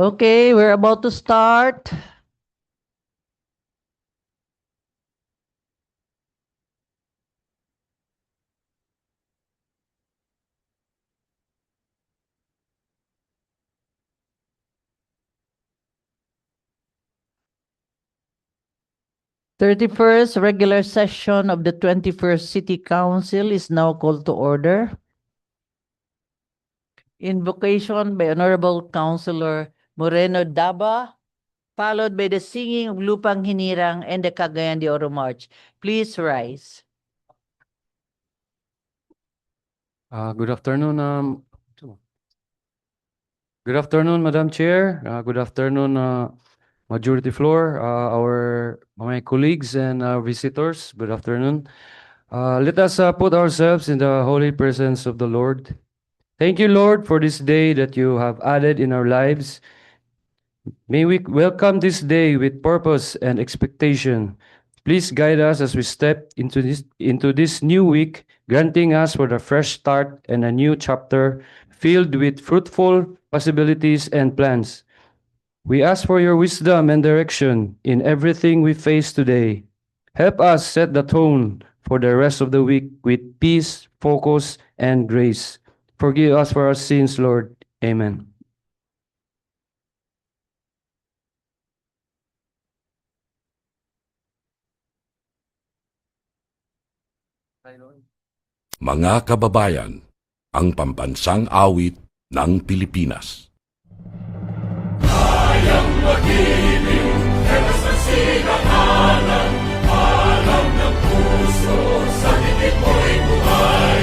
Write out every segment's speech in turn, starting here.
Okay, we're about to start. Thirty-first regular session of the 21st City Council is now called to order. Invocation by Honorable Councilor Moreno Daba, followed by the singing of Lupang Hinirang and the Cagayan de Oro March. Please rise. Good afternoon, Madam Chair. Good afternoon, Majority Floor, my colleagues and our visitors. Good afternoon. Let us put ourselves in the holy presence of the Lord. Thank you, Lord, for this day that you have added in our lives. May we welcome this day with purpose and expectation. Please guide us as we step into this new week, granting us for the fresh start and a new chapter filled with fruitful possibilities and plans. We ask for your wisdom and direction in everything we face today. Help us set the tone for the rest of the week with peace, focus, and grace. Forgive us for our sins, Lord. Amen. Mga kababayan, ang pambansang awit ng Pilipinas. Kayang mag-ibig, tewas ng silanganan, alam ng puso, sa titik mo'y buhay.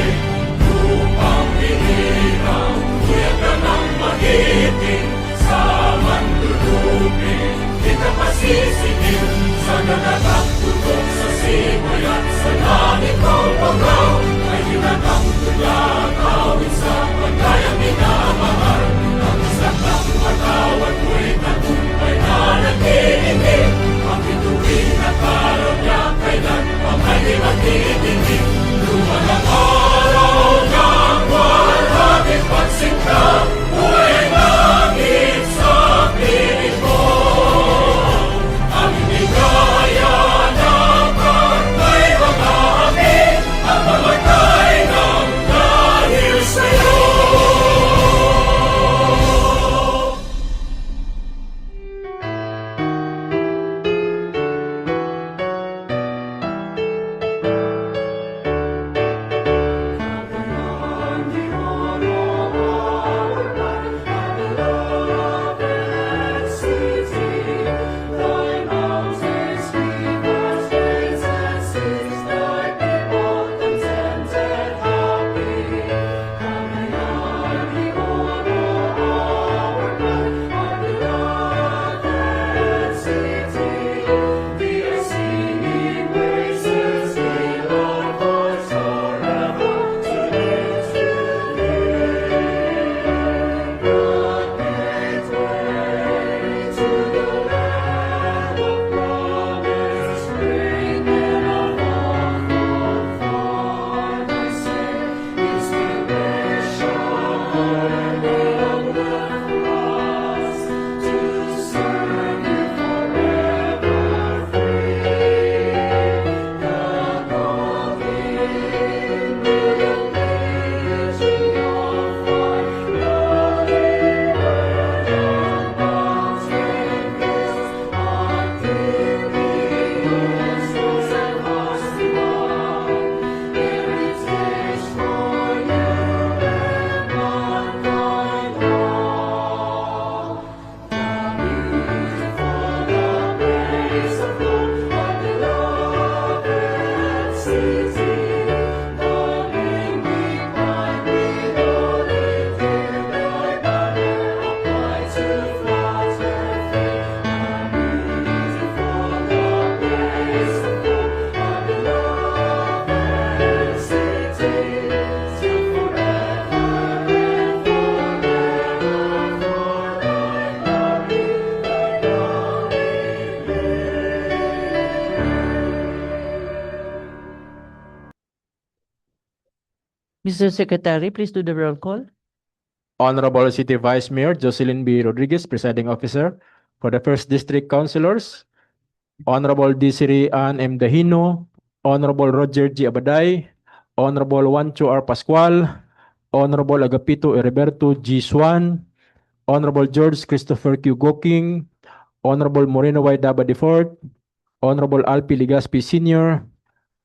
Lupang hinirang, kuya ka ng mag-ibig, sa mandulupin, di ka pasisigil, sa nagatang tutok sa simoy at sa langit kong pagaw, ay hinatang tulad, awit sa pagkayang minamahal, ang isang ng matawad mo'y tagumpay na nag-iindig, ang bituin at araw niya kailan pa may magtitingin, lumalang araw ng walhaging pagsinta, buhay langit sa piling mo, ang inigaya ng pagkay mga api, ang mamatay ng dahil sa'yo. Mr. Secretary, please do the roll call. Honorable City Vice Mayor Jocelyn B. Rodriguez, Presiding Officer. For the First District Councilors, Honorable Desiree Ann M. Dahino, Honorable Roger G. Abaday, Honorable Juancho R. Pascual, Honorable Agapito Heriberto G. Swan, Honorable George Christopher Q. Goking, Honorable Moreno Y. Daba de Fort, Honorable Alpi Ligaspi Sr.,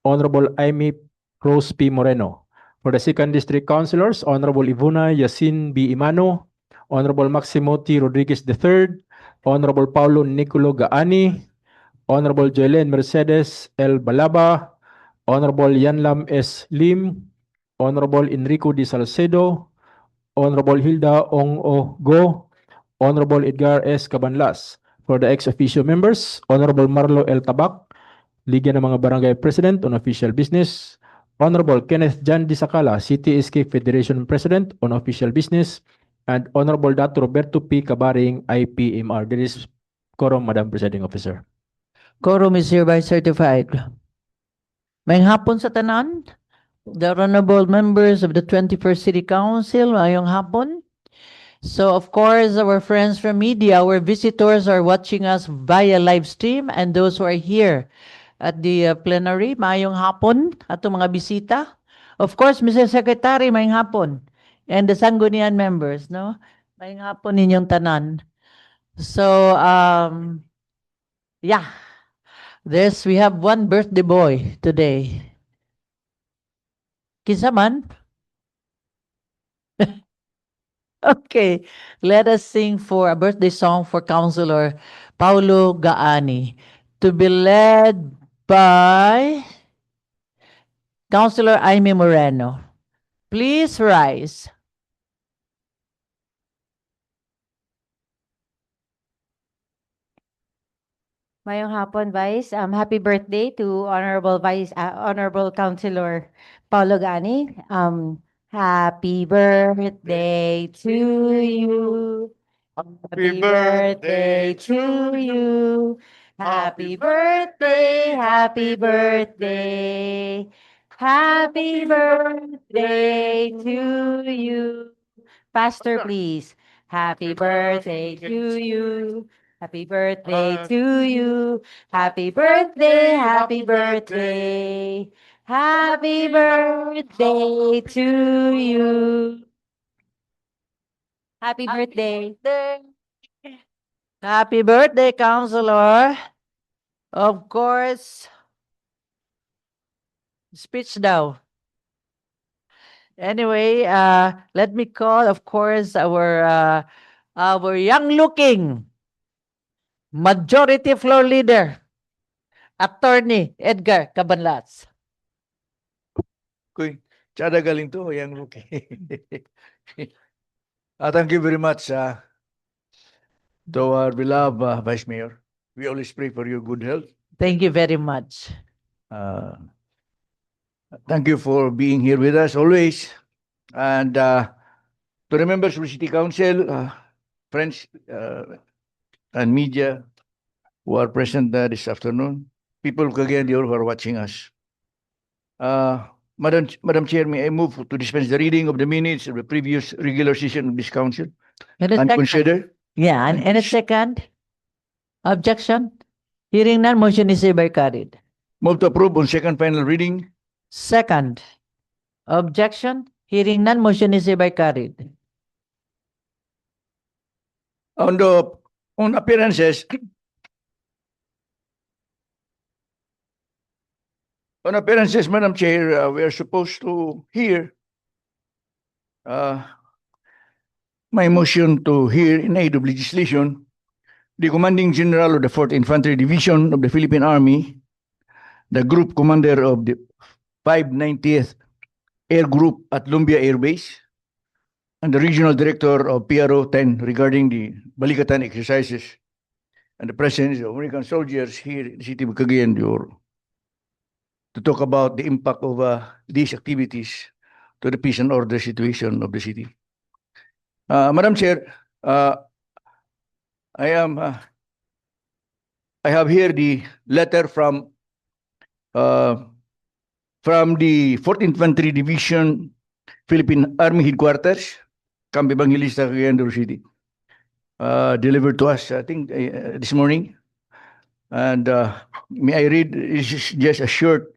Honorable Amy Rose P. Moreno. For the Second District Councilors, Honorable Ivuna Yasin B. Imano, Honorable Maximo T. Rodriguez III, Honorable Paulo Nicolo Gaani, Honorable Joelen Mercedes L. Balaba, Honorable Yanlam S. Lim, Honorable Enrico D. Salcedo, Honorable Hilda Ong O. Go, Honorable Edgar S. Cabanlas. For the ex-officio members, Honorable Marlo L. Tabak, Liga ng mga Barangay President on Official Business, Honorable Kenneth Jan D. Sacala, City Escape Federation President on Official Business, and Honorable Dato Roberto P. Cabaring, IPMR. There is quorum, Madam Presiding Officer. Quorum is hereby certified. Mayong hapon sa tanan, the honorable members of the 21st City Council, mayong hapon. So of course, our friends from media, our visitors are watching us via live stream, and those who are here at the plenary, mayong hapon atong mga bisita. Of course, Mr. Secretary, mayong hapon. And the Sangguniang members, no? Mayong hapon ninyong tanan. So, yeah. We have one birthday boy today. Kinsa man? Okay, let us sing for a birthday song for Councilor Paulo Gaani, to be led by Councilor Amy Moreno. Please rise. Mayong hapon, Vice. Happy birthday to Honorable Councilor Paulo Gani. Happy birthday to you. Happy birthday to you. Happy birthday, happy birthday. Happy birthday to you. Pastor, please. Happy birthday to you. Happy birthday to you. Happy birthday, happy birthday. Happy birthday to you. Happy birthday. Happy birthday, Councilor. Of course. Speech daw. Anyway, let me call, of course, our young-looking majority floor leader, Attorney Edgar Cabanlas. Kuy, tsada galing to, yang rookie. Thank you very much to our beloved Vice Mayor. We always pray for your good health. Thank you very much. Thank you for being here with us always. And to the members of the City Council, friends and media who are present this afternoon, people of Cagayan de Oro who are watching us. Madam Chair, may I move to dispense the reading of the minutes of the previous regular session of this council And a and second. consider? Yeah, and a second. Objection? Hearing none, motion is hereby carried. Move to approve on second final reading. Second. Objection? Hearing none, motion is hereby carried. On appearances, Madam Chair, we are supposed to hear my motion to hear in aid of legislation, the Commanding General of the 4th Infantry Division of the Philippine Army, the Group Commander of the 590th Air Group at Lumbia Air Base, and the Regional Director of PRO 10 regarding the Balikatan exercises and the presence of American soldiers here in the city of Cagayan de Oro, to talk about the impact of these activities to the peace and order situation of the city. Madam Chair, I have here the letter from the 4th Infantry Division, Philippine Army Headquarters, Camp Evangelista, Cagayan de Oro City, delivered to us, I think, this morning. And may I read, this is just a short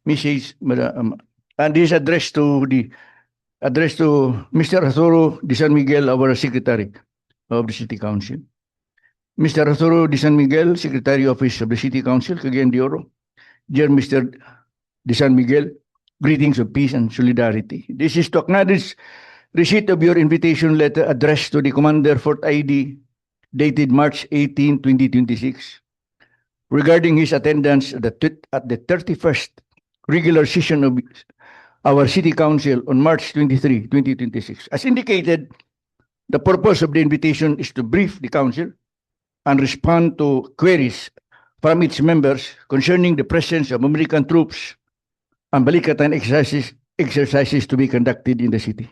message, and this is addressed to Mr. Arturo de San Miguel, our Secretary of the City Council. Mr. Arturo de San Miguel, Secretary Office of the City Council, Cagayan de Oro. Dear Mr. de San Miguel, greetings of peace and solidarity. This is to acknowledge receipt of your invitation letter addressed to the Commander, 4th ID, dated March 18, 2026, regarding his attendance at the 31st regular session of our City Council on March 23, 2026. As indicated, the purpose of the invitation is to brief the Council and respond to queries from its members concerning the presence of American troops and Balikatan exercises to be conducted in the city.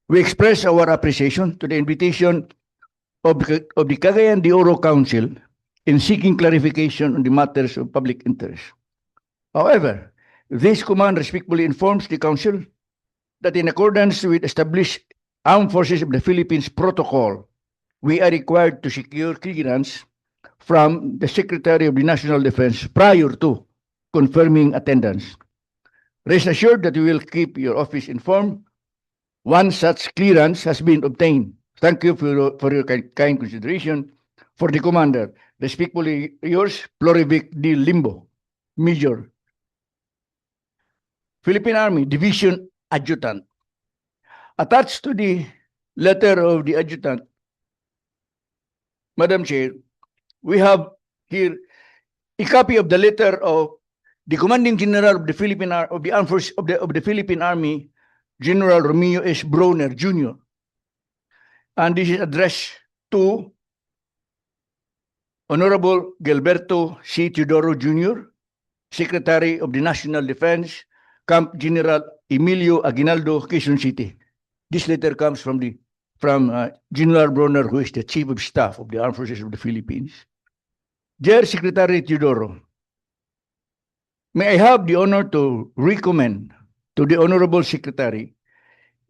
We express our appreciation to the invitation of the Cagayan de Oro Council in seeking clarification on the matters of public interest. However, this command respectfully informs the Council that in accordance with established Armed Forces of the Philippines protocol, we are required to secure clearance from the Secretary of the National Defense prior to confirming attendance. Rest assured that we will keep your office informed once such clearance has been obtained. Thank you for your kind consideration. For the Commander, respectfully yours, Florivic D. Limbo, Major, Philippine Army Division Adjutant. Attached to the letter of the Adjutant, Madam Chair, we have here a copy of the letter of the Commanding General of the Philippine of the Armed Forces of the Philippine Army, General Romeo S. Bronner Jr. And this is addressed to Honorable Gilberto C. Teodoro Jr., Secretary of the National Defense, Camp General Emilio Aguinaldo, Quezon City. This letter comes from General Bronner, who is the Chief of Staff of the Armed Forces of the Philippines. Dear Secretary Teodoro, may I have the honor to recommend to the Honorable Secretary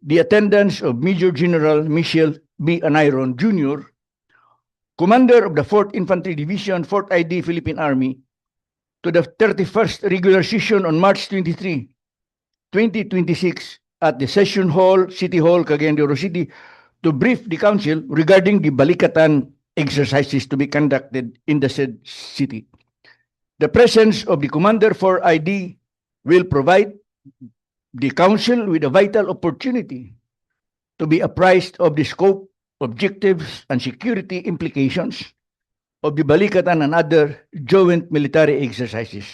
the attendance of Major General Michel B. Anayron Jr., Commander of the 4th Infantry Division, 4th ID Philippine Army, to the 31st regular session on March 23, 2026 at the Session Hall, City Hall, Cagayan de Oro City, to brief the Council regarding the Balikatan exercises to be conducted in the said city. The presence of the Commander for ID will provide the Council with a vital opportunity to be apprised of the scope, objectives, and security implications of the Balikatan and other joint military exercises.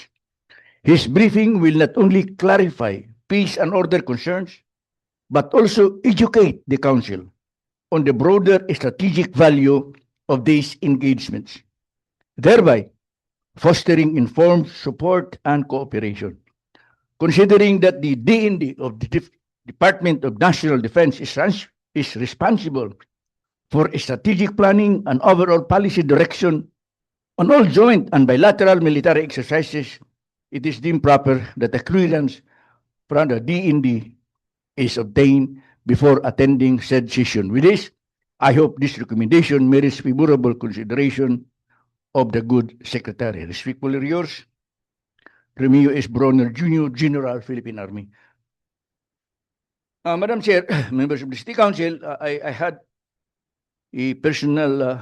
His briefing will not only clarify peace and order concerns, but also educate the Council on the broader strategic value of these engagements, thereby fostering informed support and cooperation. Considering that the DND of the Department of National Defense is responsible for strategic planning and overall policy direction on all joint and bilateral military exercises, it is deemed proper that a clearance from the DND is obtained before attending said session. With this, I hope this recommendation merits favorable consideration of the good Secretary. Respectfully yours, Romeo S. Bronner Jr., General, Philippine Army. Madam Chair, members of the City Council, I had a personal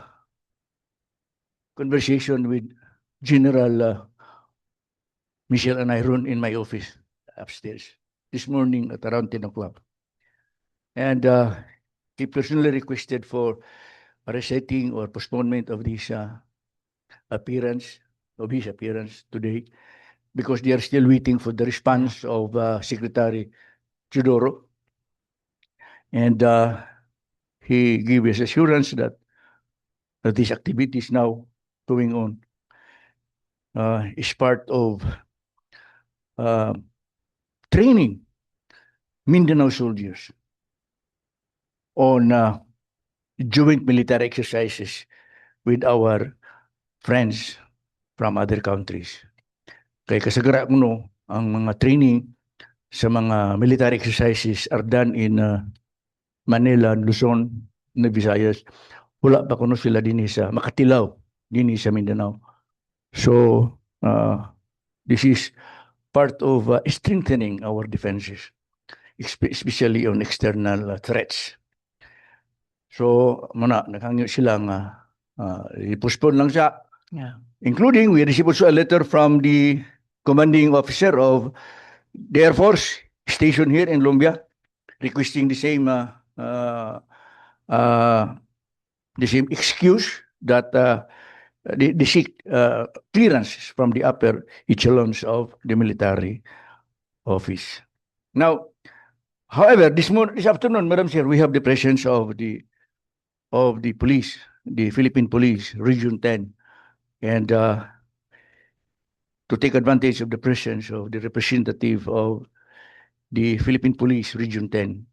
conversation with General Michel Anayron in my office upstairs this morning at around 10 o'clock. And he personally requested for a resetting or postponement of this his appearance today, because they are still waiting for the response of Secretary Teodoro. And he gave us assurance that this activity is now going on is part of training Mindanao soldiers on joint military exercises with our friends from other countries. Kaya kasagara kuno ang mga training sa mga military exercises are done in Manila, Luzon, na Visayas. Wala pa kuno sila din sa Makatilaw, din sa Mindanao. So, this is part of strengthening our defenses, especially on external threats. So, muna, naghangyo sila nga i-postpone lang siya. Yeah. Including, we received also a letter from the commanding officer of the Air Force station here in Lumbia, requesting the same excuse that they seek clearance from the upper echelons of the military office. Now, however, this afternoon, Madam Chair, we have the presence of the police, the Philippine Police, Region 10, and to take advantage of the presence of the representative of the Philippine Police, Region 10,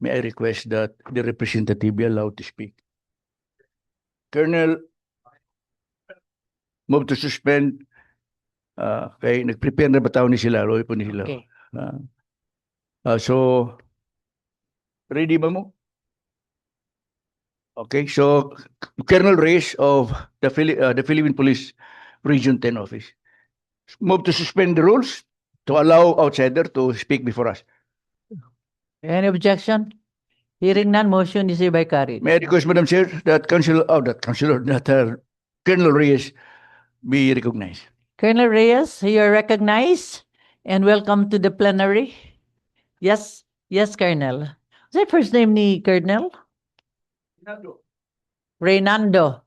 may I request that the representative be allowed to speak. Colonel, move to suspend. Kay nag-prepare na ba tao ni sila? Roy po ni sila. Okay. So, ready ba mo? Okay, so Colonel Reyes of the Philippine Police Region 10 office. Move to suspend the rules to allow outsider to speak before us. Any objection? Hearing none, motion is hereby carried. May I request, Madam Chair, that Colonel Reyes be recognized. Colonel Reyes, you are recognized and welcome to the plenary. Yes, yes, Colonel. Is that first name ni Colonel? Reynando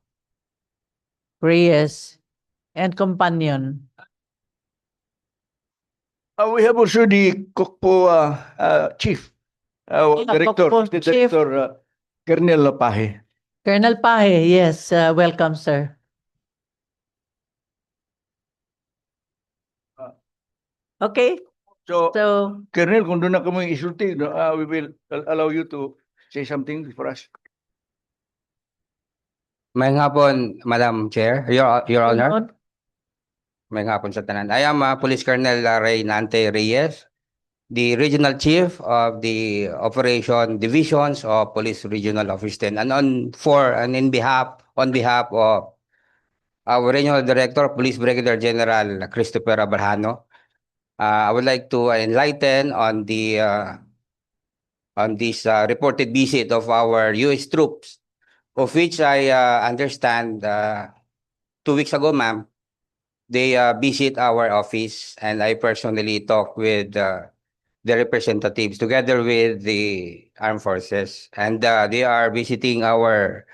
Reyes and companion. We have also the Kokpo Chief, Director, Kokpo the Chief. Director, Colonel Pahe. Colonel Pahe, yes, welcome, sir. Okay, So, so Colonel, kung doon na kamo isulti, we will allow you to say something for us. May hapon, Madam Chair, Your Honor. May hapon sa tanan. I am Police Colonel Reynante Reyes, the Regional Chief of the Operation Divisions of Police Regional Office 10. And on behalf of our Regional Director, Police Brigadier General Christopher Abrahano, I would like to enlighten on this reported visit of our U.S. troops, of which I understand 2 weeks ago, ma'am, they visit our office, and I personally talk with the representatives together with the armed forces, and they are visiting our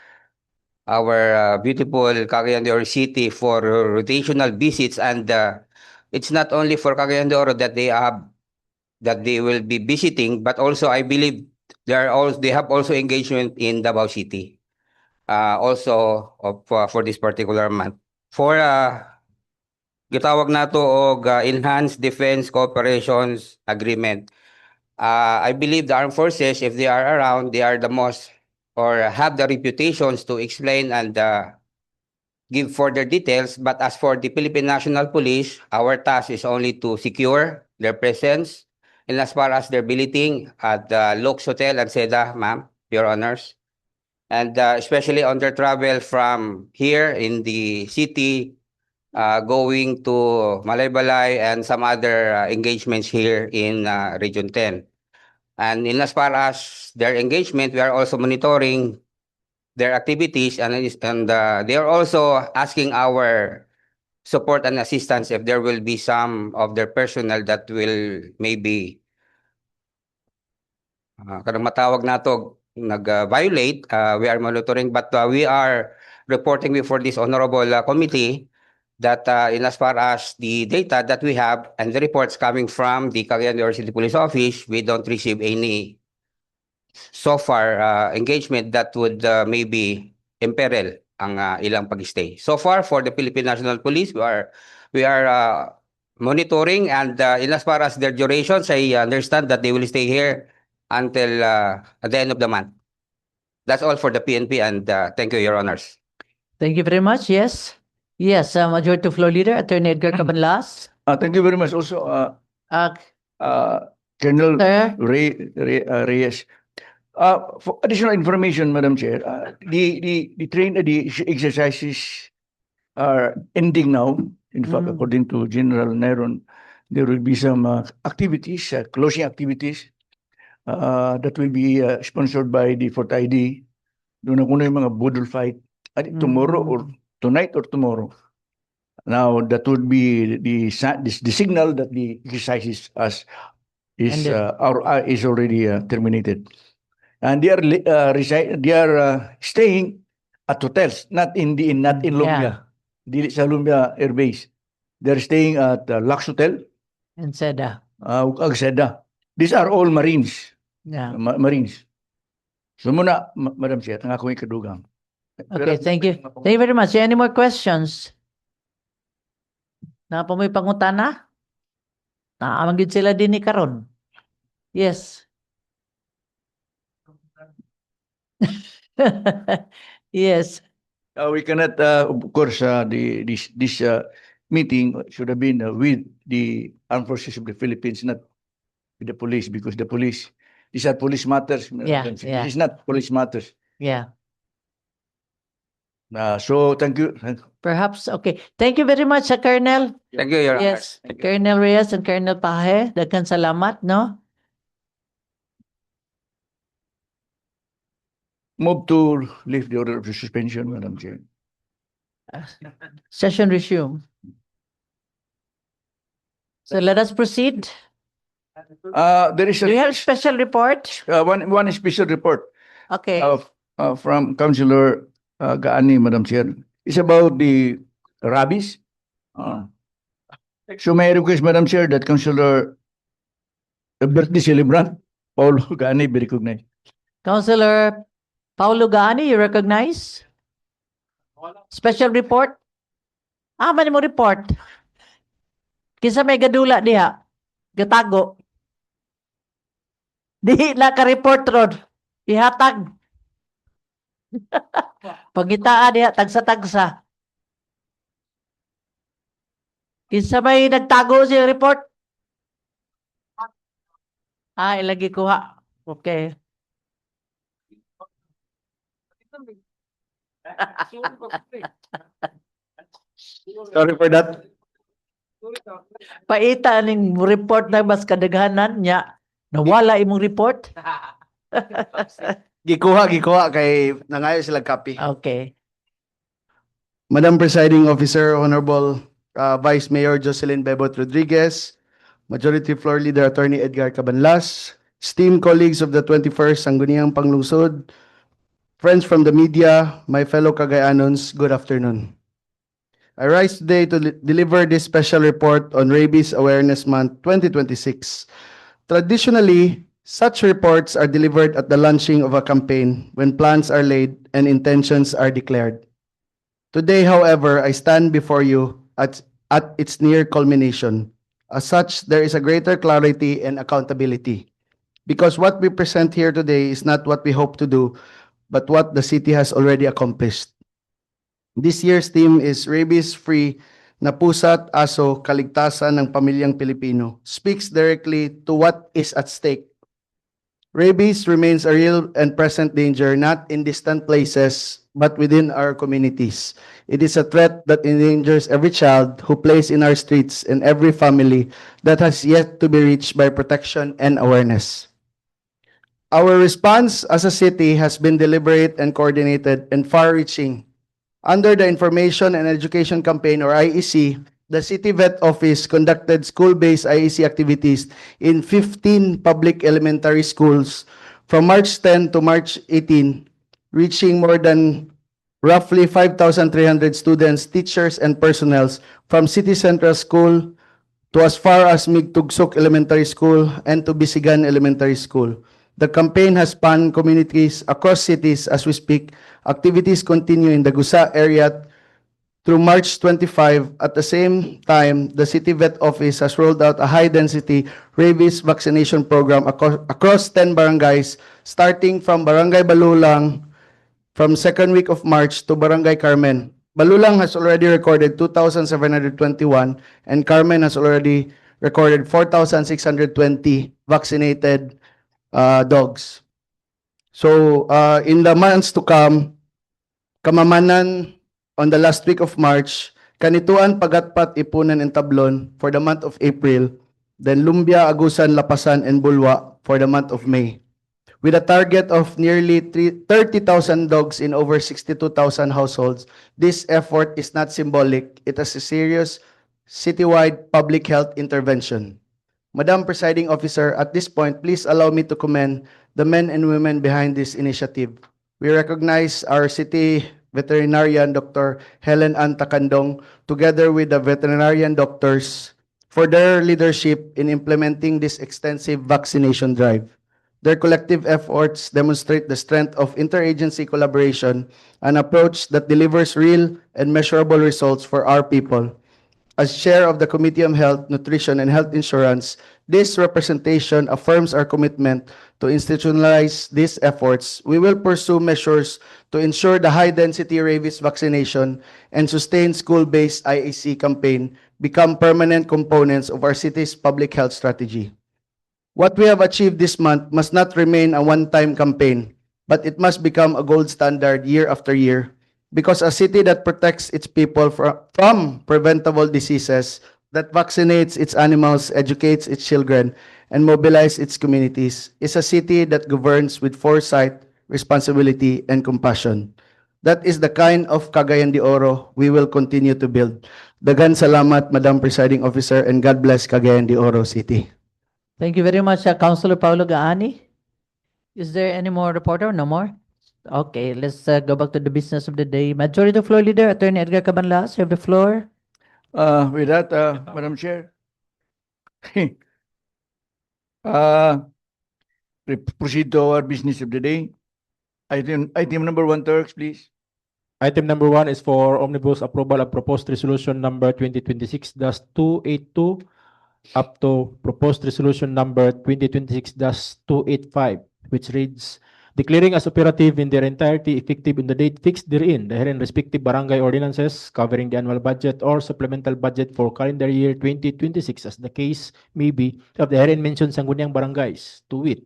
beautiful Cagayan de Oro City for rotational visits, and it's not only for Cagayan de Oro that they will be visiting, but also I believe they have also engagement in Davao City, also for this particular month. For gitawag nato og Enhanced Defense Cooperations Agreement. I believe the armed forces, if they are around, they are the most or have the reputations to explain and give further details. But as for the Philippine National Police, our task is only to secure their presence, and as far as their billeting at the Lux Hotel and Seda, ma'am, Your Honors, and especially on their travel from here in the city, going to Malaybalay and some other engagements here in Region 10. And in as far as their engagement, we are also monitoring their activities, and they are also asking our support and assistance if there will be some of their personnel that will maybe kanang matawag nato nag-violate. We are monitoring, but we are reporting before this honorable committee that in as far as the data that we have and the reports coming from the Cagayan de Oro City Police Office, we don't receive any so far engagement that would maybe imperil ang ilang pag-stay. So far for the Philippine National Police, we are monitoring, and in as far as their durations, I understand that they will stay here until at the end of the month. That's all for the PNP, and thank you, Your Honors. thank you very much. Yes, yes, Majority Floor Leader, Attorney Edgar Cabanlas. Thank you very much also, Uh, Colonel sir, Reyes. For additional information, Madam Chair, the exercises are ending now. In fact, Mm. according to General Neron, there will be some activities, closing activities, that will be sponsored by the Fort ID. Doon na kuna yung mga budol fight. Tomorrow or tonight or tomorrow. Now, that would be the signal that the exercises is Ended. is already terminated. And they are staying at hotels, not in Lumbia, dili sa Lumbia Air Base. They're staying at Lux Hotel, And Seda. Agseda. These are all Marines. Yeah. Marines. So muna, Madam Chair, ang ako yung kadugang. Okay, thank you. Thank you very much. Any more questions? Napamoy pangutana? Naamagid sila din ni karon. Yes. Yes. We cannot, of course, this meeting should have been with the Armed Forces of the Philippines, not with the police, because the police, these are police matters. Yeah, yeah. This is not police matters. Yeah. So thank you. Perhaps, okay. Thank you very much, Colonel. Thank you, Your Honor. Yes, Colonel Reyes and Colonel Pahe. Daghan salamat, no? Move to lift the order of the suspension, Madam Chair. Session resume. So let us proceed. There is Do you have a special report? one special report Okay. from Councilor Gaani, Madam Chair. It's about the rabies. So may I request, Madam Chair, that Councilor birthday celebrant, Paul Gaani, be recognized. Councilor Paulo Gani, you recognize? Special report? Man mo report. Kinsa may gadula diha? Gatago. Di na ka-report rod. Ihatag. Pangitaan diha, tagsa-tagsa. Kinsa may nagtago siya report? Ilagi kuha. Okay. Sorry for that. Paita ning report na mas kadaghanan niya. Nawala imong report? Gikuha kay nangayo sila copy. Okay. Madam Presiding Officer, Honorable Vice Mayor Jocelyn Bebot Rodriguez, Majority Floor Leader Attorney Edgar Cabanlas, esteemed colleagues of the 21st Sangguniang Panglungsod, friends from the media, my fellow Cagayanons, good afternoon. I rise today to deliver this special report on Rabies Awareness Month 2026. Traditionally, such reports are delivered at the launching of a campaign when plans are laid and intentions are declared. Today, however, I stand before you at its near culmination. As such, there is a greater clarity and accountability. Because what we present here today is not what we hope to do, but what the city has already accomplished. This year's theme is Rabies-Free na Pusa't Aso Kaligtasan ng Pamilyang Pilipino. Speaks directly to what is at stake. Rabies remains a real and present danger, not in distant places, but within our communities. It is a threat that endangers every child who plays in our streets and every family that has yet to be reached by protection and awareness. Our response as a city has been deliberate and coordinated and far-reaching. Under the Information and Education Campaign, or IEC, the City Vet Office conducted school-based IEC activities in 15 public elementary schools from March 10 to March 18, reaching more than roughly 5,300 students, teachers, and personnel from City Central School to as far as Migtugsok Elementary School and to Bisigan Elementary School. The campaign has spanned communities across cities as we speak. Activities continue in the Gusa area through March 25. At the same time, the City Vet Office has rolled out a high-density rabies vaccination program across 10 barangays, starting from Barangay Balulang from second week of March to Barangay Carmen. Balulang has already recorded 2,721 and Carmen has already recorded 4,620 vaccinated dogs. So, in the months to come, Kamamanan on the last week of March, Kanituan, Pagatpat, Ipunan, and Tablon for the month of April, then Lumbia, Agusan, Lapasan, and Bulwa for the month of May. With a target of nearly 30,000 dogs in over 62,000 households, this effort is not symbolic. It is a serious citywide public health intervention. Madam Presiding Officer, at this point, please allow me to commend the men and women behind this initiative. We recognize our city veterinarian, Dr. Helen Ann Takandong, together with the veterinarian doctors for their leadership in implementing this extensive vaccination drive. Their collective efforts demonstrate the strength of interagency collaboration, an approach that delivers real and measurable results for our people. As chair of the Committee on Health, Nutrition, and Health Insurance, this representation affirms our commitment to institutionalize these efforts. We will pursue measures to ensure the high-density rabies vaccination and sustained school-based IAC campaign become permanent components of our city's public health strategy. What we have achieved this month must not remain a one-time campaign, but it must become a gold standard year after year. Because a city that protects its people from preventable diseases, that vaccinates its animals, educates its children, and mobilizes its communities, is a city that governs with foresight, responsibility, and compassion. That is the kind of Cagayan de Oro we will continue to build. Dagan salamat, Madam Presiding Officer, and God bless Cagayan de Oro City. Thank you very much, Councilor Paulo Gaani. Is there any more reporter? No more? Okay, let's go back to the business of the day. Majority Floor Leader, Attorney Edgar Cabanlas, you have the floor. With that, Madam Chair. We proceed to our business of the day. Item number 1, Turks, please. Item number 1 is for omnibus approval of proposed resolution number 2026-282 up to proposed resolution number 2026-285, which reads, declaring as operative in their entirety effective in the date fixed therein, the herein respective barangay ordinances covering the annual budget or supplemental budget for calendar year 2026 as the case may be of the herein mentioned sangguniang barangays, to wit,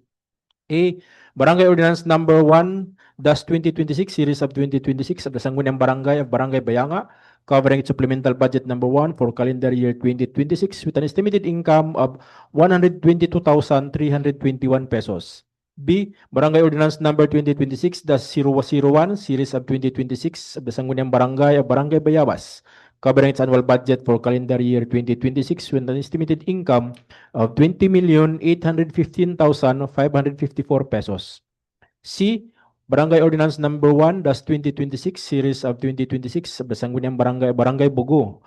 A. Barangay Ordinance number 1-2026, series of 2026 of the Sangguniang Barangay of Barangay Bayanga, covering its supplemental budget number 1 for calendar year 2026 with an estimated income of 122,321 pesos. B. Barangay Ordinance number 2026-001, series of 2026 of the Sangguniang Barangay of Barangay Bayabas, covering its annual budget for calendar year 2026 with an estimated income of 20,815,554 pesos. C. Barangay Ordinance number 1-2026, series of 2026 of the Sangguniang Barangay Barangay Bugo,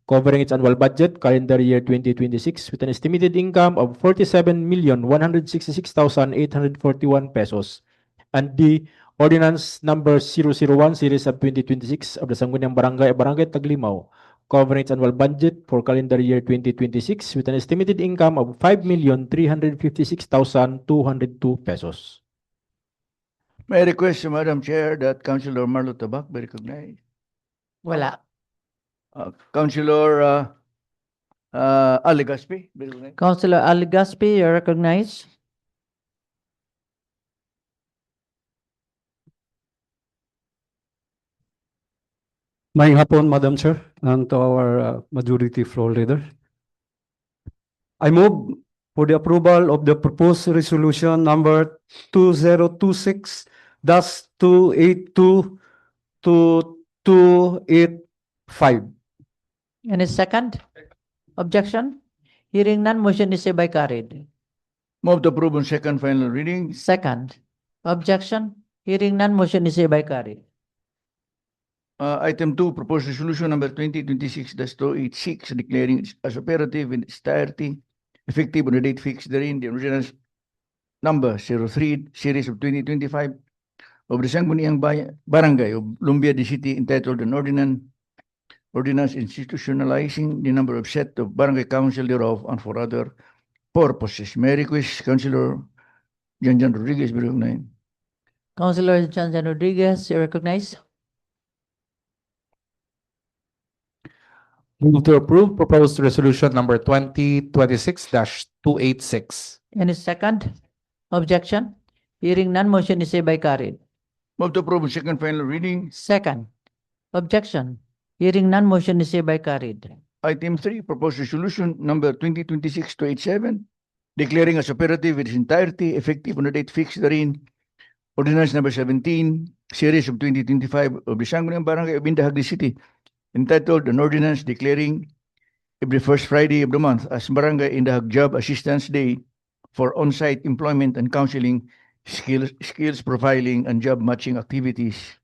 covering its annual budget calendar year 2026 with an estimated income of 47,166,841 pesos. And D. Ordinance number 001, series of 2026 of the Sangguniang Barangay Barangay Taglimao, covering its annual budget for calendar year 2026 with an estimated income of 5,356,202 pesos. May I request, Madam Chair, that Councilor Marlo Tabak be recognized. Wala. Councilor Ali Gaspi be recognized. Councilor Ali Gaspi, you're recognized. Maayong hapon, Madam Chair, and to our Majority Floor Leader. I move for the approval of the proposed resolution number 2026-282 to 285. Any second? Objection? Hearing none, motion is hereby carried. Move to approve on second final reading. Second. Objection? Hearing none, motion is hereby carried. Item 2, proposed resolution number 2026-286, declaring it as operative in its entirety, effective on the date fixed therein, the ordinance number 03, series of 2025 of the Sangguniang Barangay of Lumbia, the city, entitled an ordinance institutionalizing the number of set of barangay council thereof and for other purposes. May I request Councilor Janjan Rodriguez be recognized. Councilor Janjan Rodriguez, you recognize. Move to approve proposed resolution number 2026-286. Any second? Objection? Hearing none, motion is hereby carried. Move to approve on second final reading. Second. Objection. Hearing none, motion is hereby carried. Item 3, proposed resolution number 2026-287, declaring as operative in its entirety, effective on the date fixed therein, ordinance number 17, series of 2025 of the Sangguniang Barangay of Indahag City, entitled an ordinance declaring every first Friday of the month as Barangay Indahag Job Assistance Day for on-site employment and counseling, skills profiling, and job matching activities.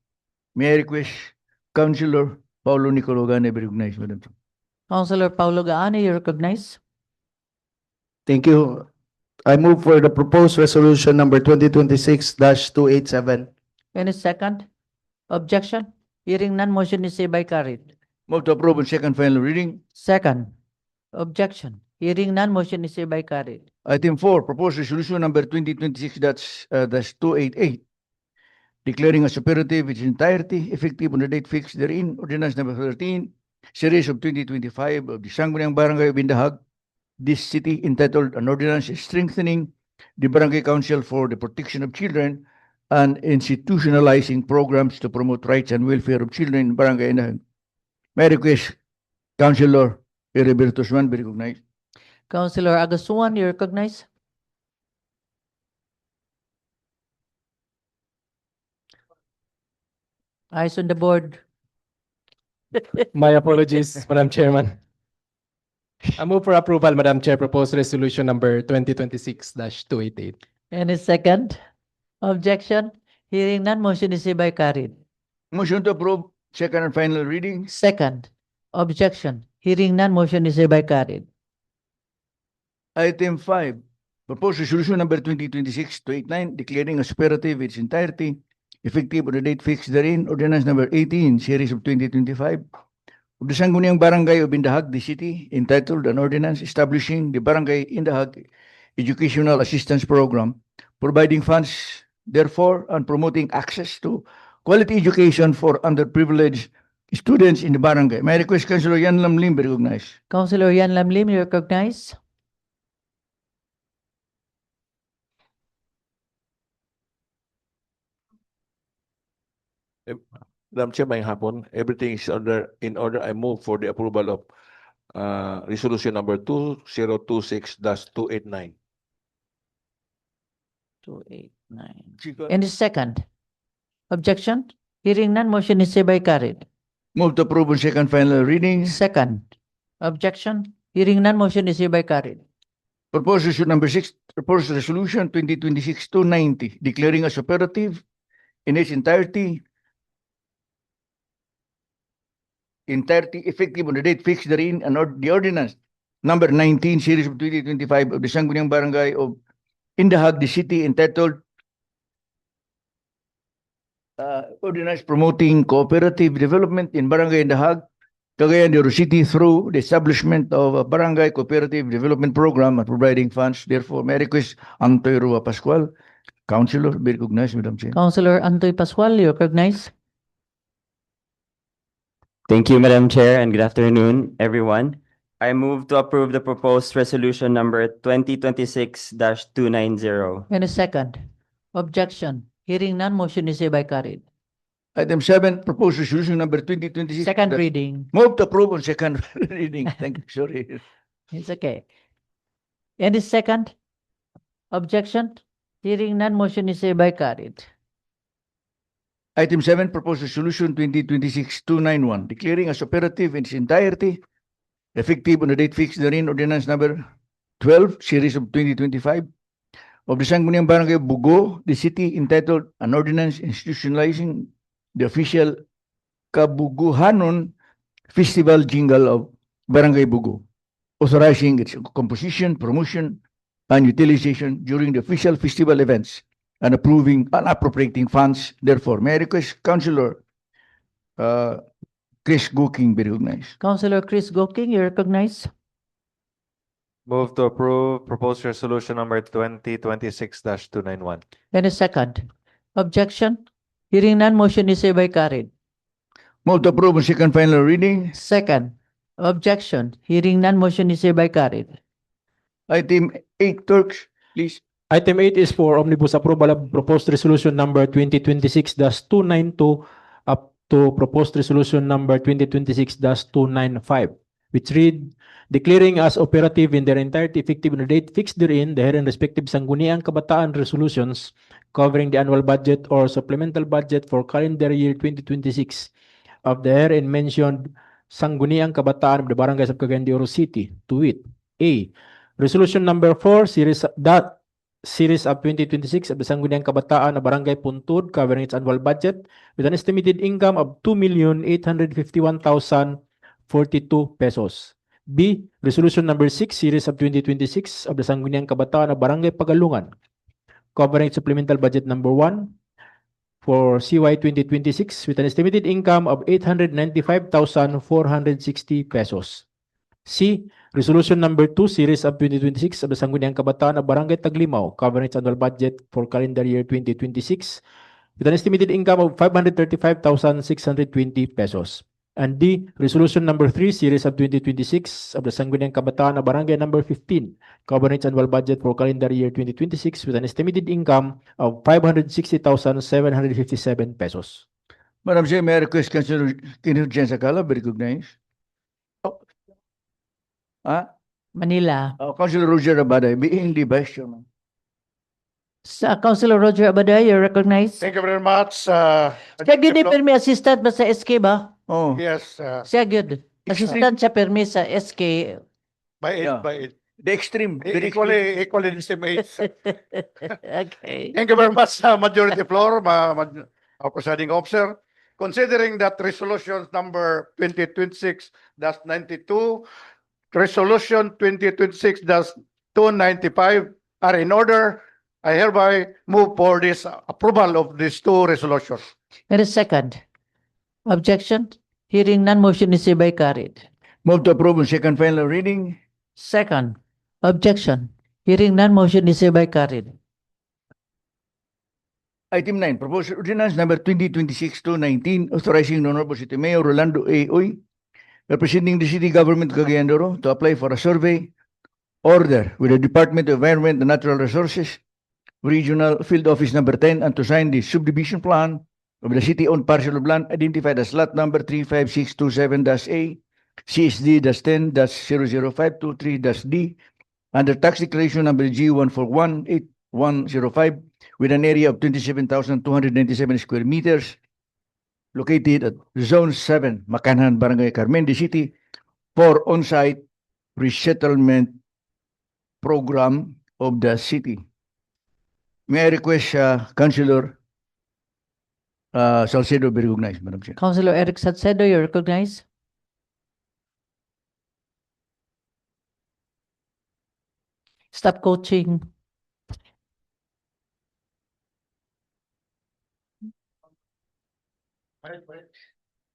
May I request Councilor Paulo Nicologan be recognized, Madam Chair. Councilor Paulo Gaane, you recognize. Thank you. I move for the proposed resolution number 2026-287. Any second? Objection? Hearing none, motion is hereby carried. Move to approve on second final reading. Second. Objection? Hearing none, motion is hereby carried. Item 4, proposed resolution number 2026-288, declaring as operative its entirety, effective on the date fixed therein, ordinance number 13, series of 2025 of the Sangguniang Barangay of Indahag, this city, entitled an ordinance strengthening the Barangay Council for the Protection of Children and institutionalizing programs to promote rights and welfare of children in Barangay Indahag. May I request Councilor Heriberto Suman be recognized. Councilor Agasuan, you recognize. Eyes on the board. My apologies, Madam Chairman. I move for approval, Madam Chair, proposed resolution number 2026-288. Any second? Objection? Hearing none, motion is hereby carried. Motion to approve second and final reading. Second. Objection? Hearing none, motion is hereby carried. Item 5, proposed resolution number 2026-289, declaring as operative its entirety, effective on the date fixed therein, ordinance number 18, series of 2025, of the Sangguniang Barangay of Indahag, the city, entitled an ordinance establishing the Barangay Indahag Educational Assistance Program, providing funds, therefore, and promoting access to quality education for underprivileged students in the barangay. May I request Councilor Yan Lamlim be recognized. Councilor Yan Lamlim, you recognize. Madam Chair, may hapon, everything is in order. I move for the approval of resolution number 2026-289. 289. Any second? Objection? Hearing none, motion is hereby carried. Move to approve on second final reading. Second. Objection? Hearing none, motion is hereby carried. Proposed resolution number 6, proposed resolution 2026-290, declaring as operative in its entirety, effective on the date fixed therein, and the ordinance number 19, series of 2025 of the Sangguniang Barangay of Indahag, the city, entitled ordinance promoting cooperative development in Barangay Indahag, Cagayan de Oro City, through the establishment of a Barangay Cooperative Development Program and providing funds. Therefore, may I request Antoy Rua Pascual, Councilor, be recognized, Madam Chair. Councilor Antoy Pascual, you recognize. Thank you, Madam Chair, and good afternoon, everyone. I move to approve the proposed resolution number 2026-290. Any second? Objection? Hearing none, motion is hereby carried. Item 7, proposed resolution number 2026. Second reading. Move to approve on second reading. Thank you, sorry. It's okay. Any second? Objection? Hearing none, motion is hereby carried. Item 7, proposed resolution 2026-291, declaring as operative in its entirety, effective on the date fixed therein, ordinance number 12, series of 2025, of the Sangguniang Barangay of Bugo, the city, entitled an ordinance institutionalizing the official Kabuguhanon Festival Jingle of Barangay Bugo, authorizing its composition, promotion, and utilization during the official festival events, and approving and appropriating funds. Therefore, may I request Councilor Chris Goking be recognized. Councilor Chris Goking, you recognize. Move to approve proposed resolution number 2026-291. Any second? Objection? Hearing none, motion is hereby carried. Move to approve on second final reading. Second. Objection? Hearing none, motion is hereby carried. Item 8, clerks, please. Item 8 is for omnibus approval of proposed resolution number 2026-292 up to proposed resolution number 2026-295, which read, declaring as operative in their entirety effective on the date fixed therein, the herein respective Sangguniang Kabataan resolutions covering the annual budget or supplemental budget for calendar year 2026 of the herein mentioned Sangguniang Kabataan of the Barangays of Cagayan de Oro City, to wit, A. Resolution number 4, series of 2026 of the Sangguniang Kabataan of Barangay Puntod covering its annual budget with an estimated income of 2,851,042 pesos. B. Resolution number 6, series of 2026 of the Sangguniang Kabataan of Barangay Pagalungan covering supplemental budget number 1 for CY 2026 with an estimated income of 895,460 pesos. C. Resolution number 2, series of 2026 of the Sangguniang Kabataan of Barangay Taglimao covering its annual budget for calendar year 2026 with an estimated income of 535,620 pesos. And D. Resolution number 3, series of 2026 of the Sangguniang Kabataan of Barangay number 15 covering its annual budget for calendar year 2026 with an estimated income of 560,757 pesos. Madam Chair, may I request Councilor Kenneth Jen Sakala be recognized? Manila. Councilor Roger Abaday, being the Vice Chairman. Councilor Roger Abaday, you're recognized. Thank you very much. Siya gyud ni permi assistant ba sa SK ba? Oh, Yes, Siya gyud. Assistant siya permi sa SK. by it, Yeah. by it. the extreme. very Equally estimates. Okay. Thank you very much, Majority Floor, our presiding officer. Considering that resolutions number 2026-92, resolution 2026-295 are in order, I hereby move for this approval of these two resolutions. And a second. Objection? Hearing none, motion is hereby carried. Move to approve on second final reading. Second. Objection? Hearing none, motion is hereby carried. Item 9, proposed ordinance number 2026-219, authorizing the Honorable City Mayor Rolando A. Uy, representing the city government of Cagayan de Oro, to apply for a survey order with the Department of Environment and Natural Resources, Regional Field Office number 10, and to sign the subdivision plan of the city-owned parcel of land identified as lot number 35627-A, CSD-10-00523-D, under tax declaration number G1418105, with an area of 27,297 square meters, located at Zone 7, Makanhan, Barangay Carmen City, for on-site resettlement program of the city. May I request Councilor Salcedo be recognized, Madam Chair. Councilor Eric Salcedo, you're recognized. Stop coaching.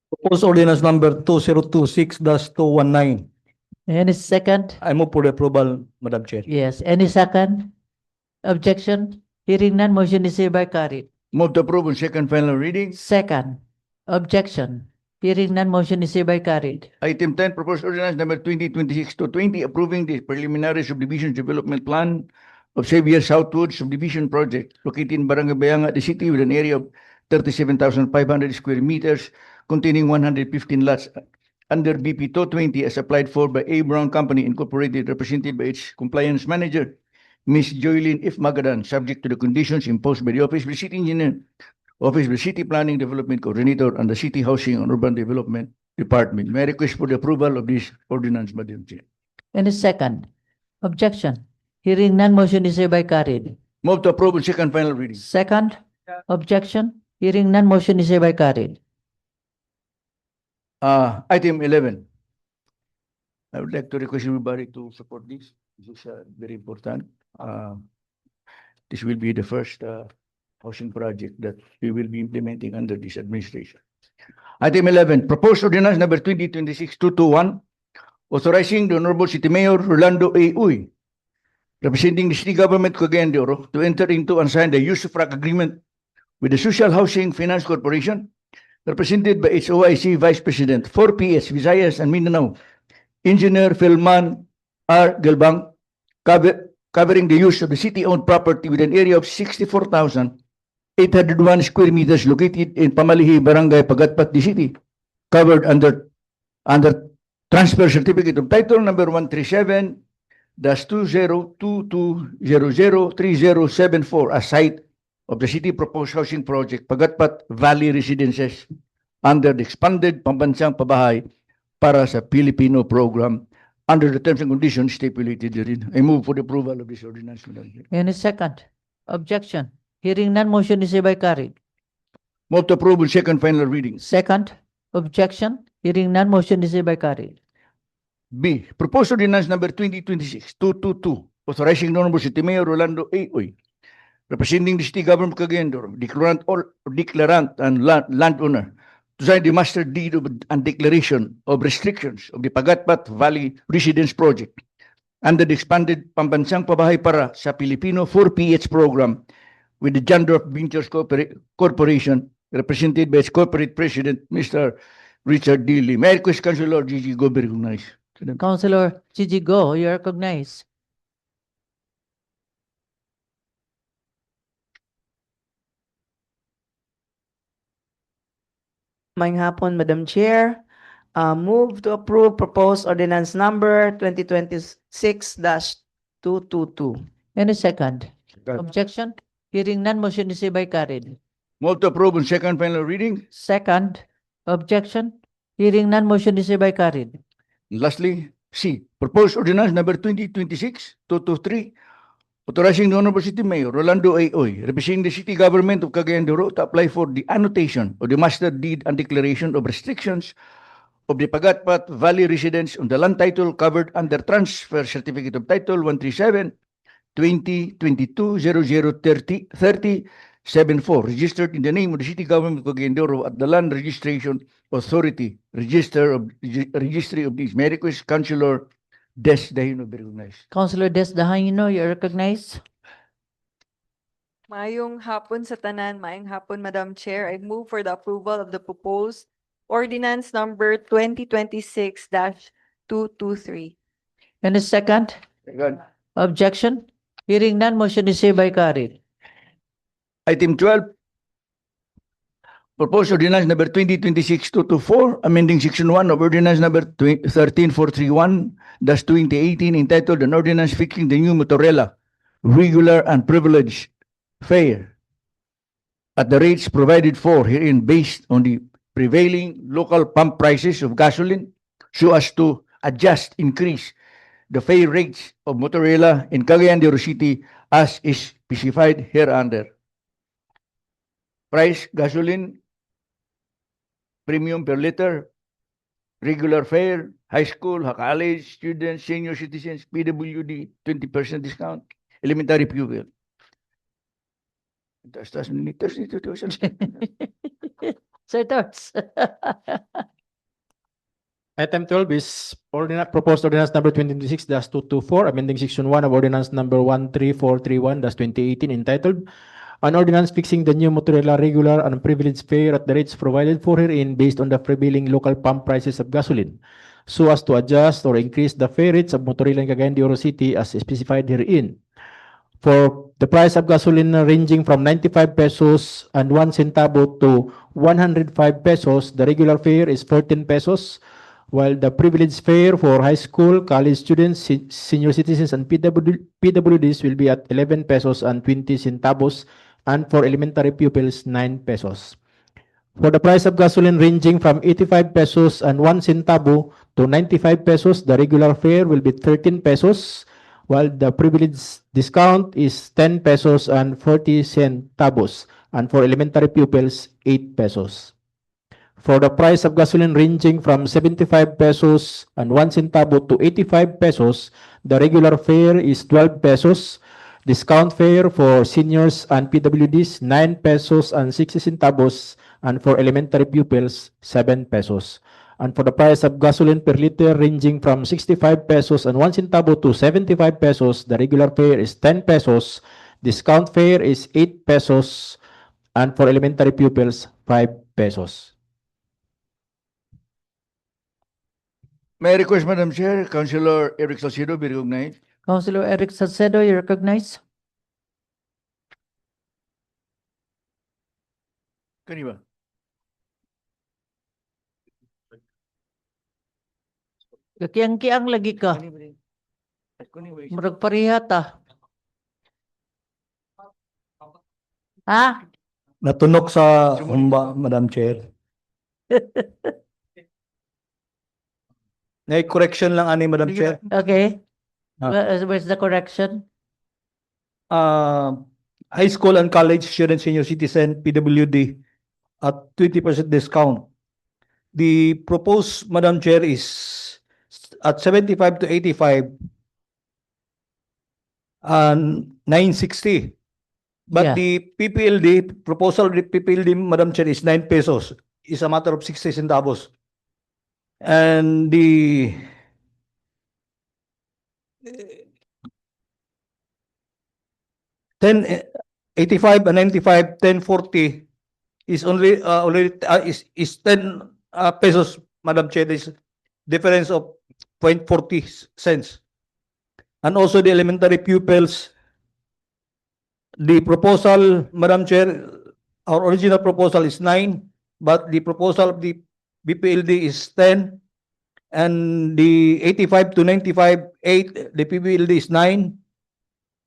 Proposed ordinance number 2026-219. Any second? I move for the approval, Madam Chair. Yes. Any second? Objection? Hearing none, motion is hereby carried. Move to approve on second final reading. Second. Objection? Hearing none, motion is hereby carried. Item 10, proposed ordinance number 2026-220, approving the preliminary subdivision development plan of Xavier Southwood subdivision project located in Barangay Bayanga, the city, with an area of 37,500 square meters, containing 115 lots under BP 220 as applied for by A. Brown Company Incorporated, represented by its compliance manager, Ms. Joylene F. Magadan, subject to the conditions imposed by the Office of the City Engineer, Office of the City Planning Development Coordinator, and the City Housing and Urban Development Department. May I request for the approval of this ordinance, Madam Chair? Any second? Objection? Hearing none, motion is hereby carried. Move to approve on second final reading. Second? Objection? Hearing none, motion is hereby carried. Item 11. I would like to request everybody to support this. This is very important. This will be the first housing project that we will be implementing under this administration. Item 11, proposed ordinance number 2026-221, authorizing the Honorable City Mayor Rolando A. Uy, representing the city government of Cagayan de Oro, to enter into and sign the use of RAC agreement with the Social Housing Finance Corporation, represented by its OIC Vice President, 4PS, Visayas and Mindanao, Engineer Philman R. Gelbang, covering the use of the city-owned property with an area of 64,801 square meters located in Pamalihi, Barangay Pagatpat, the city, covered under transfer certificate of title number 137-2022003074 as site of the city proposed housing project Pagatpat Valley Residences under the expanded Pambansang Pabahay para sa Filipino program under the terms and conditions stipulated therein. I move for the approval of this ordinance, Madam Chair. Any second? Objection? Hearing none, motion is hereby carried. Move to approve on second final reading. Second? Objection? Hearing none, motion is hereby carried. B. Proposed ordinance number 2026-222, authorizing the Honorable City Mayor Rolando A. Uy, representing the city government of Cagayan de Oro, declarant and landowner, to sign the master deed and declaration of restrictions of the Pagatpat Valley Residence Project under the expanded Pambansang Pabahay para sa Filipino 4PH program with the Jandorf Ventures Corporation, represented by its corporate president, Mr. Richard D. Lee. May I request Councilor Gigi Go be recognized? Councilor Gigi Go, you are recognized. Maayong hapon, Madam Chair. Move to approve proposed ordinance number 2026-222. Any second? Objection? Hearing none, motion is hereby carried. Move to approve on second final reading. Second? Objection? Hearing none, motion is hereby carried. Lastly, C. Proposed ordinance number 2026-223, authorizing the Honorable City Mayor Rolando A. Uy, representing the city government of Cagayan de Oro, to apply for the annotation of the master deed and declaration of restrictions of the Pagatpat Valley residence on the land title covered under transfer certificate of title 137-2022-003074, registered in the name of the city government of Cagayan de Oro at the Land Registration Authority, registry of these. May I request Councilor Des Dahino be recognized? Councilor Des Dahino, you are recognized. Maayong hapon sa tanan, maayong hapon, Madam Chair. I move for the approval of the proposed ordinance number 2026-223. Any second? Second. Objection? Hearing none, motion is hereby carried. Item 12, proposed ordinance number 2026-224, amending section 1 of ordinance number 13431-2018, entitled an ordinance fixing the new Motorella regular and privileged fare at the rates provided for herein based on the prevailing local pump prices of gasoline, so as to increase the fare rates of Motorella in Cagayan de Oro City as is specified hereunder. Price gasoline, premium per liter, regular fare, high school, college, students, senior citizens, PWD, 20% discount, elementary pupil. Tas minutes dito. Sir Torts. Item 12 is proposed ordinance number 2026-224, amending section 1 of ordinance number 13431-2018, entitled an ordinance fixing the new Motorella regular and privileged fare at the rates provided for herein based on the prevailing local pump prices of gasoline, so as to adjust or increase the fare rates of Motorella in Cagayan de Oro City as specified herein. For the price of gasoline ranging from 95 pesos and 1 centavo to 105 pesos, the regular fare is 14 pesos, while the privileged fare for high school, college students, senior citizens, and PWDs will be at 11 pesos and 20 centavos, and for elementary pupils, 9 pesos. For the price of gasoline ranging from 85 pesos and 1 centavo to 95 pesos, the regular fare will be 13 pesos, while the privilege discount is 10 pesos and 40 centavos, and for elementary pupils, 8 pesos. For the price of gasoline ranging from 75 pesos and 1 centavo to 85 pesos, the regular fare is 12 pesos, discount fare for seniors and PWDs, 9 pesos and 60 centavos, and for elementary pupils, 7 pesos. And for the price of gasoline per liter ranging from 65 pesos and 1 centavo to 75 pesos, the regular fare is 10 pesos, discount fare is 8 pesos, and for elementary pupils, 5 pesos. May I request, Madam Chair, Councilor Eric Salcido be recognized? Councilor Eric Salcedo, you recognize? Kani ba? Kakiang-kiang lagi ka. Kani ba din? Kani ba? Murag pareha ta. Ha? Natunok sa humba, Madam Chair. May correction lang ani, Madam Chair. Okay. Ah. Where's the correction? High school and college student senior citizen PWD at 20% discount. The proposed, Madam Chair, is at 75 to 85 and 960. But Yeah. the PPLD, proposal of the PPLD, Madam Chair, is 9 pesos. Is a matter of 60 centavos. And the 1085 and 95, 1040 is only already is 10 pesos, Madam Chair. This difference of 0.40 cents. And also the elementary pupils, the proposal, Madam Chair, our original proposal is 9, but the proposal of the BPLD is 10, and the 85 to 95, 8, the PPLD is 9,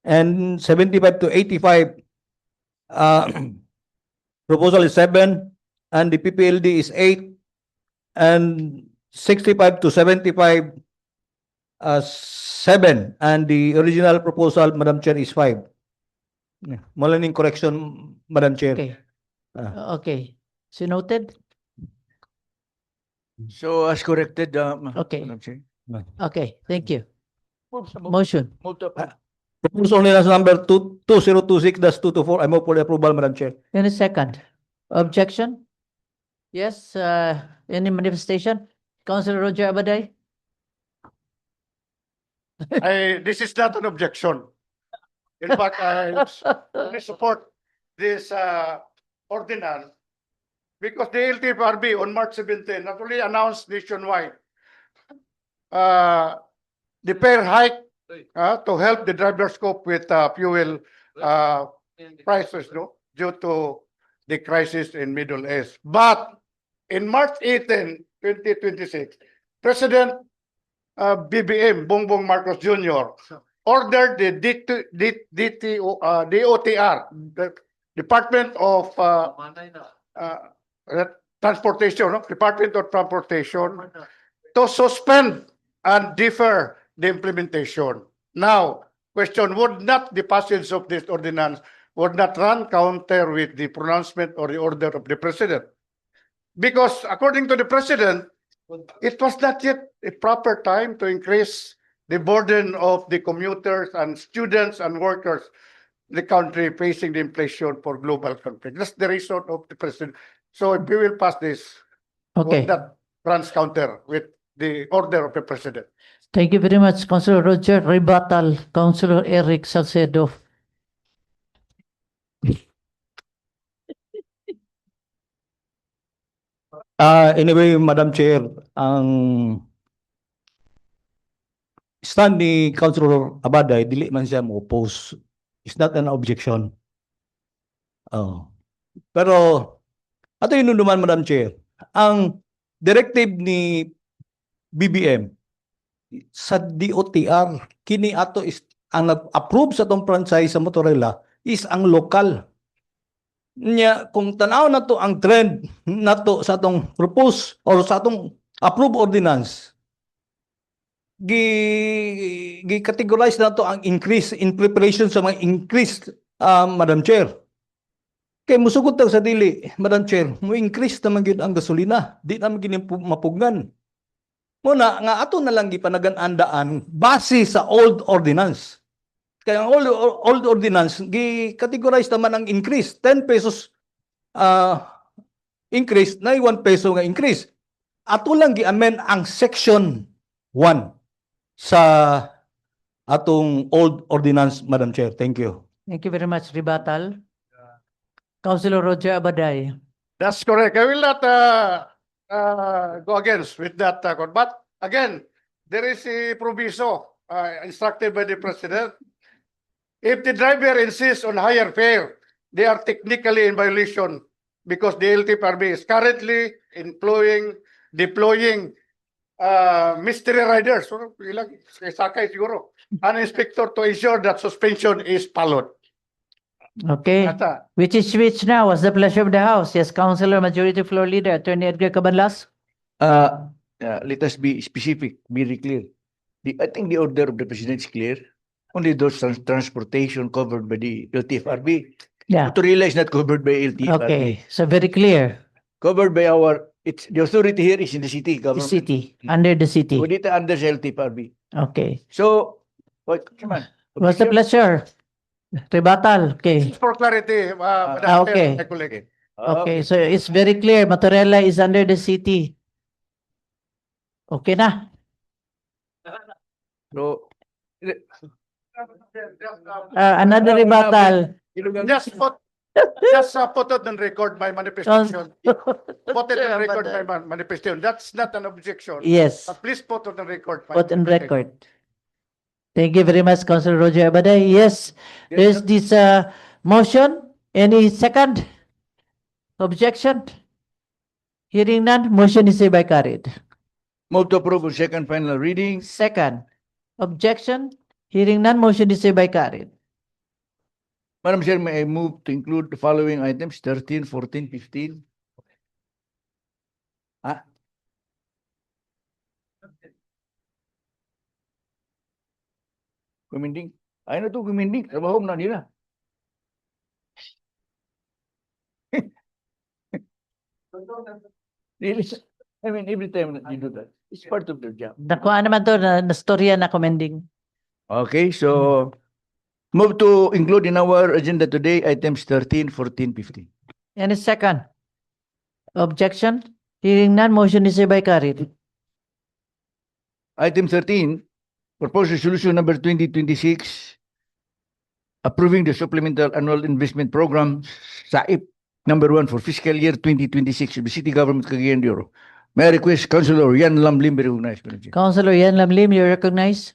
and 75 to 85, proposal is 7, and the PPLD is 8, and 65 to 75, 7, and the original proposal, Madam Chair, is 5. Malaking correction, Madam Chair. Okay. Okay. So noted? So as corrected, Okay. Madam Chair. Okay, thank you. Move Motion. to approve. Proposed ordinance number 2026-224. I move for the approval, Madam Chair. In a second. Objection? Yes, any manifestation? Councilor Roger Abaday? This is not an objection. In fact, I fully support this ordinance because the LTFRB on March 17 not only announced nationwide the fare hike to help the drivers cope with fuel prices, no, due to the crisis in Middle East. But in March 18, 2026, President BBM Bongbong Marcos Jr. ordered the DOTR, the Department of Transportation, no? Department of Transportation, to suspend and defer the implementation. Now, question, would not the passage of this ordinance would not run counter with the pronouncement or the order of the President? Because according to the President, it was not yet a proper time to increase the burden of the commuters and students and workers in the country facing the inflation for global conflict. That's the reason of the President. So if we will pass this, Okay. would that runs counter with the order of the President? Thank you very much, Councilor Roger. Rebuttal, Councilor Eric Salcedo. Anyway, Madam Chair, ang stand ni Councilor Abaday, dili man siya mo oppose. It's not an objection. Pero, ato yun naman, Madam Chair, ang directive ni BBM sa DOTR, kini ato is, ang nag-approve sa tong franchise sa Motorola is ang lokal. Nya, kung tanaw na to ang trend na to sa atong propose or sa atong approve ordinance, gi-categorize na to ang increase in preparation sa mga increase, Madam Chair. Kay musugot tag sa dili, Madam Chair, mo increase naman gyud ang gasolina, di naman gyud mapugnan. Muna nga ato na lang gipanagan-andaan base sa old ordinance. Kaya ang old ordinance, gi-categorize naman ang increase. 10 pesos increase, na 1 peso nga increase. Ato lang gi-amend ang section 1 sa atong old ordinance, Madam Chair. Thank you. Thank you very much, Rebuttal. Councilor Roger Abaday. That's correct. I will not go against with that. But again, there is a proviso instructed by the President. If the driver insists on higher fare, they are technically in violation because the LTFRB is currently deploying mystery riders, so, ilang sakay siguro, an inspector to ensure that suspension is followed. Okay. Ata. Which is which now? What's the pleasure of the House? Yes, Councilor Majority Floor Leader, Attorney Edgar Cabanlas. Let us be specific, very clear. I think the order of the President is clear. Only those transportation covered by the LTFRB. Yeah. Motorila is not covered by LTFRB. Okay, so very clear. Covered by the authority here is in the city The government. city, under the city. So dito under sa LTFRB. Okay. So, come on. What's the pleasure? Rebuttal, okay. For clarity, Madam okay. Chair, my colleague. Okay, so it's very clear, Motorella is under the city. Okay na? So, Another rebuttal. Just put it on record my manifestation. Put it on record my manifestation. That's not an objection. Yes, But please put it on record. my put on manifestation. record. Thank you very much, Councilor Roger Abaday. Yes, there's this motion. Any second objection? Hearing none, motion is hereby carried. move to approve on second final reading. Second, objection? Hearing none, motion is hereby carried. Madam Chair, may I move to include the following items, 13, 14, 15? Kuminding? Ay na to, kuminding. Trabaho na nila. Really? I mean, every time that you do that, it's part of their job. Nakuha naman to, na-storya na commending. Okay, so move to include in our agenda today items 13, 14, 15. Any second? Objection? Hearing none, motion is hereby carried. Item 13, proposed resolution number 2026, approving the supplemental annual investment program, SAIP number 1 for fiscal year 2026 of the City Government Cagayan de Oro. May I request Councilor Yan Lamlim be recognized, Madam Chair. Councilor Yan Lamlim, you recognize?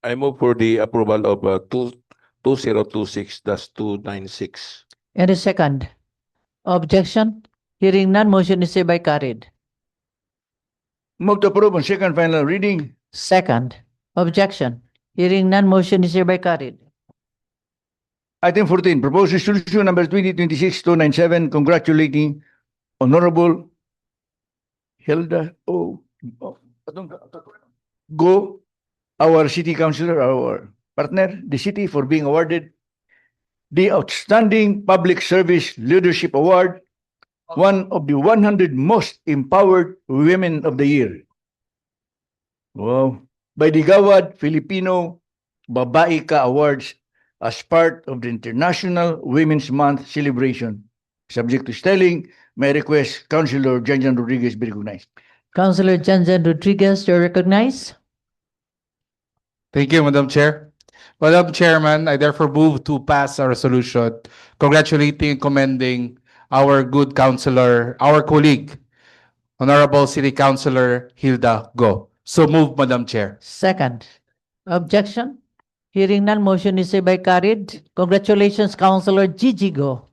I move for the approval of 2026-296. Any second? Objection? Hearing none, motion is hereby carried. Move to approve on second final reading. Second, objection. Hearing none, motion is hereby carried. Item 14, proposed resolution number 2026-297, congratulating Honorable Hilda Go, our city councilor, our partner, the city, for being awarded the Outstanding Public Service Leadership Award, one of the 100 most empowered women of the year. Wow. By the Gawad Filipino Babae Ka Awards as part of the International Women's Month celebration. Subject to styling, may I request Councilor Janjan Rodriguez be recognized. Councilor Janjan Rodriguez, you recognize? Thank you, Madam Chair. Madam Chairman, I therefore move to pass a resolution congratulating and commending our good councilor, our colleague, Honorable City Councilor Hilda Go. So move, Madam Chair. Second, objection. Hearing none, motion is hereby carried. Congratulations, Councilor Gigi Go.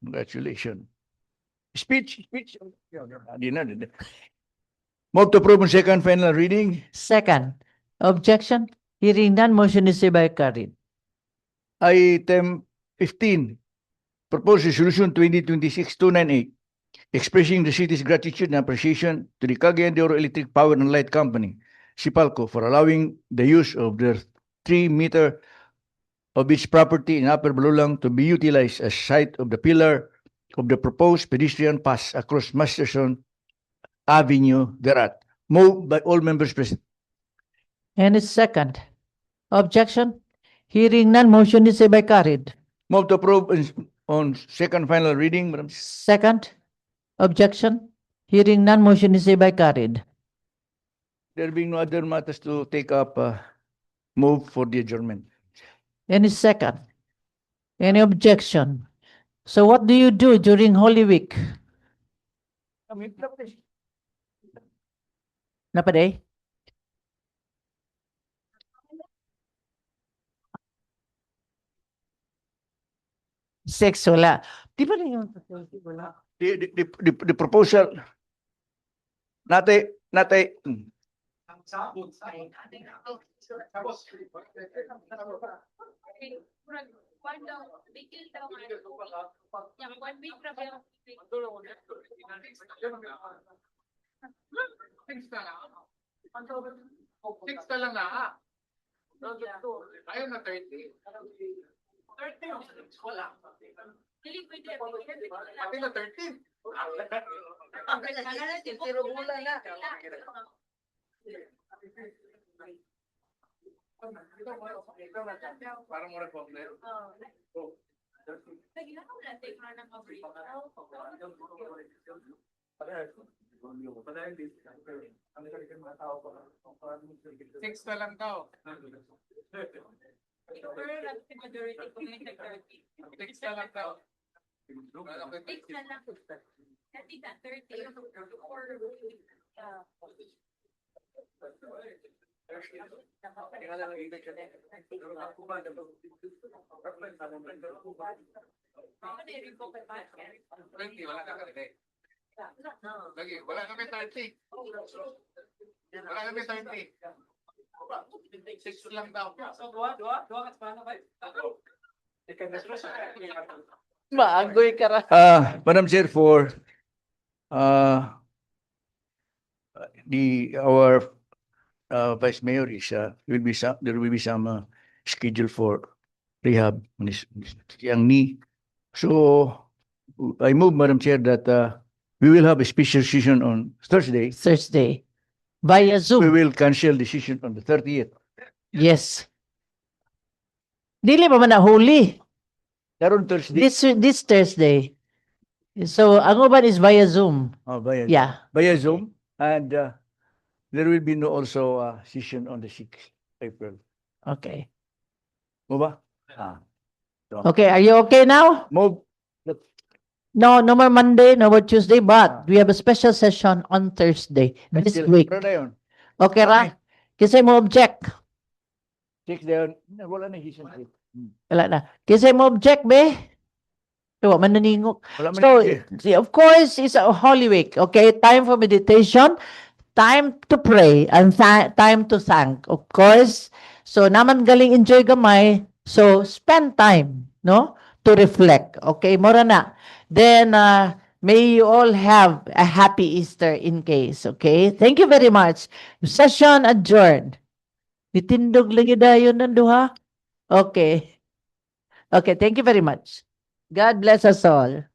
Congratulations. Speech. Move to approve on second final reading. Second, objection. Hearing none, motion is hereby carried. Item 15, proposed resolution 2026-298, expressing the city's gratitude and appreciation to the Cagayan de Oro Electric Power and Light Company, Sipalco, for allowing the use of their 3 meter of its property in Upper Balulang to be utilized as site of the pillar of the proposed pedestrian pass across Masterson Avenue, Derat. Moved by all members present. Any second? Objection? Hearing none, motion is hereby carried. Move to approve on second final reading, Madam. Second, objection? Hearing none, motion is hereby carried. There being no other matters to take up, move for the adjournment. Any second? Any objection? So what do you do during Holy Week? Napaday? Six, wala. Di ba na yung wala? The proposal, nate, Six na lang na. Ayaw na 30. 30. Wala. Pati na 13. Parang mo rin Six na lang daw. Six na lang daw. Wala ka kanilay. Lagi, wala kami 30. Wala kami 30. Six lang daw. Maagoy ka ra. Madam Chair, for our Vice Mayor is there will be some schedule for rehab on his young knee. So I move, Madam Chair, that we will have a special session on Thursday. Thursday. Via We Zoom. will cancel the session on the 30th. Yes. Dili pa man na huli. Karon Thursday. This Thursday. So, ang uban is via Zoom. Yeah. Via Zoom, and there will be no also session on the 6th April. Okay. Mo ba? Okay, are you okay now? Move. No, no more Monday, no more Tuesday, but we have a special session on Thursday this week. Pero na yun. Okay ra? Kasi mo object. 6 na yun. Wala na session. Wala na. Kasi mo object, be. So, man naningok. Wala man So, na- see, of course, it's a Holy Week. Okay, time for meditation, time to pray, and time to thank. Of course, so naman galing enjoy gamay. So, spend time, no, to reflect. Okay, mora na. Then, may you all have a happy Easter in case. Okay, thank you very much. Session adjourned. Nitindog lagi dayon ng duha. Okay. Okay, thank you very much. God bless us all.